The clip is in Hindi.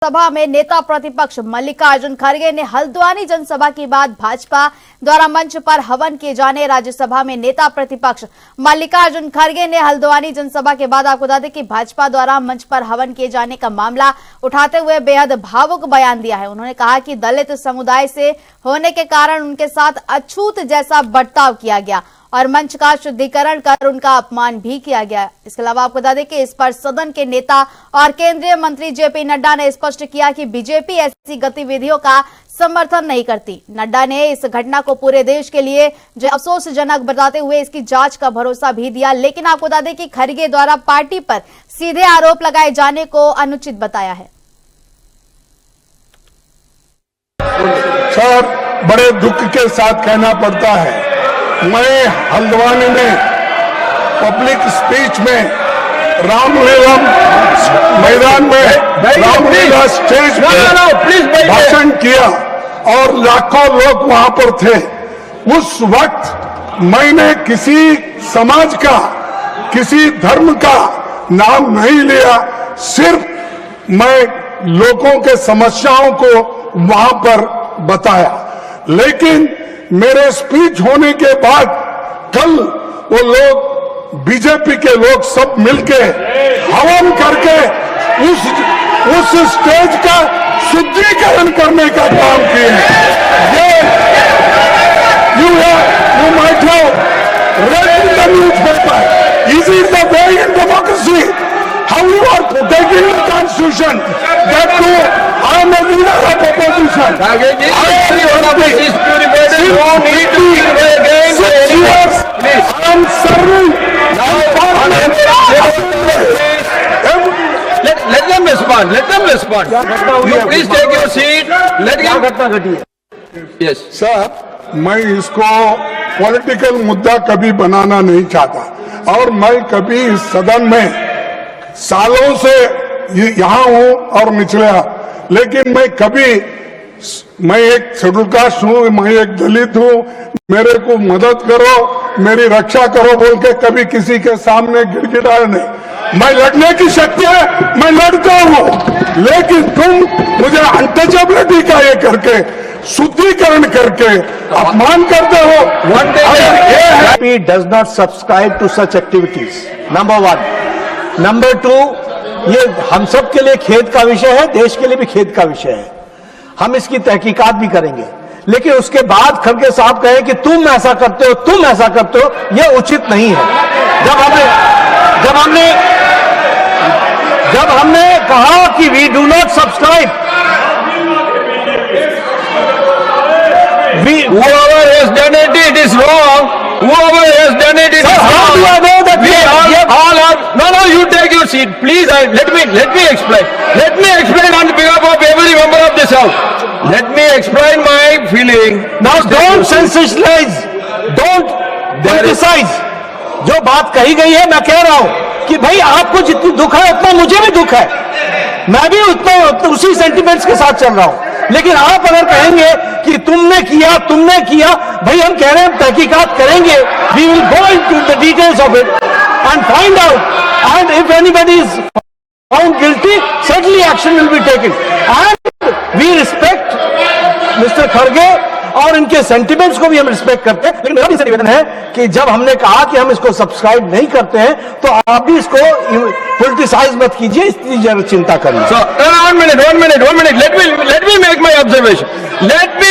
सभा में नेता प्रतिपक्ष मल्लिकार्जुन खड़गे ने हल्द्वानी जनसभा के बाद भाजपा द्वारा मंच पर हवन किए जाने। राज्यसभा में नेता प्रतिपक्ष मल्लिकार्जुन खड़गे ने हल्द्वानी जनसभा के बाद आपको बता दें कि भाजपा द्वारा मंच पर हवन किए जाने का मामला उठाते हुए बेहद भावुक बयान दिया है। उन्होंने कहा कि दलित समुदाय से होने के कारण उनके साथ अछूत जैसा बर्ताव किया गया और मंच का शुद्धिकरण कर उनका अपमान भी किया गया। इसके अलावा आपको बता दें कि इस पर सदन के नेता और केंद्रीय मंत्री जेपी नड्डा ने स्पष्ट किया कि बीजेपी ऐसी गतिविधियों का समर्थन नहीं करती। नड्डा ने इस घटना को पूरे देश के लिए जो अफसोसजनक बताते हुए इसकी जांच का भरोसा भी दिया। लेकिन आपको बता दें कि खड़गे द्वारा पार्टी पर सीधे आरोप लगाए जाने को अनुचित बताया है। सर, बड़े दुख के साथ कहना पड़ता है, मैं हल्द्वानी में पब्लिक स्पीच में रामलीला मैदान में रामलीला स्टेज पर भाषण किया और लाखों लोग वहां पर थे। उस वक्त मैंने किसी समाज का, किसी धर्म का नाम नहीं लिया, सिर्फ मैं लोगों के समस्याओं को वहां पर बताया। लेकिन मेरे स्पीच होने के बाद कल वो लोग, बीजेपी के लोग सब मिलके हवन करके उस स्टेज का शुद्धिकरण करने का काम किए। ये you might have read in the newspaper. Is it the way in democracy? How you are protecting the constitution? That too, I am a leader of opposition. I am serving. Let them respond. Let them respond. You please take your seat. Let them. Yes. Sir, मैं इसको पॉलिटिकल मुद्दा कभी बनाना नहीं चाहता और मैं कभी इस सदन में सालों से यहाँ हूँ और निचले, लेकिन मैं एक शेड्यूल कास्ट हूँ, मैं एक दलित हूँ, मेरे को मदद करो, मेरी रक्षा करो बोल के कभी किसी के सामने गिड़गिड़ाया नहीं। मैं लड़ने की शक्ति है, मैं लड़ता हूँ, लेकिन तुम मुझे अनटचेबिलिटी का ये करके, शुद्धिकरण करके अपमान करते हो। BJP does not subscribe to such activities. Number one. Number two, ये हम सब के लिए खेद का विषय है, देश के लिए भी खेद का विषय है। हम इसकी तहकीकात भी करेंगे, लेकिन उसके बाद खड़गे साहब कहे कि तुम ऐसा करते हो, तुम ऐसा करते हो, यह उचित नहीं है। जब हमने कहा कि we do not subscribe, Whoever has done it, it is wrong. Whoever has done it, it is wrong. How do I know that we all are? No, you take your seat, please. Let me explain. Let me explain on behalf of every member of this house. Let me explain my feeling. Now don't sensationalize, don't criticize. जो बात कही गई है, मैं कह रहा हूं कि भाई आपको जितनी दुख है उतना मुझे भी दुख है, मैं भी उतना उसी सेंटिमेंट्स के साथ चल रहा हूं। लेकिन आप अगर कहेंगे कि तुमने किया, भाई हम कह रहे हैं तहकीकात करेंगे, we will go into the details of it and find out, and if anybody is found guilty, certainly action will be taken and we respect mister खड़गे और इनके सेंटिमेंट्स को भी हम रिस्पेक्ट करते हैं। लेकिन मेरा भी निवेदन है कि जब हमने कहा कि हम इसको सब्सक्राइब नहीं करते हैं, तो आप भी इसको पॉलिटिसाइज मत कीजिए, इसकी जरूर चिंता करिए। So, one minute. Let me make my observation. Let me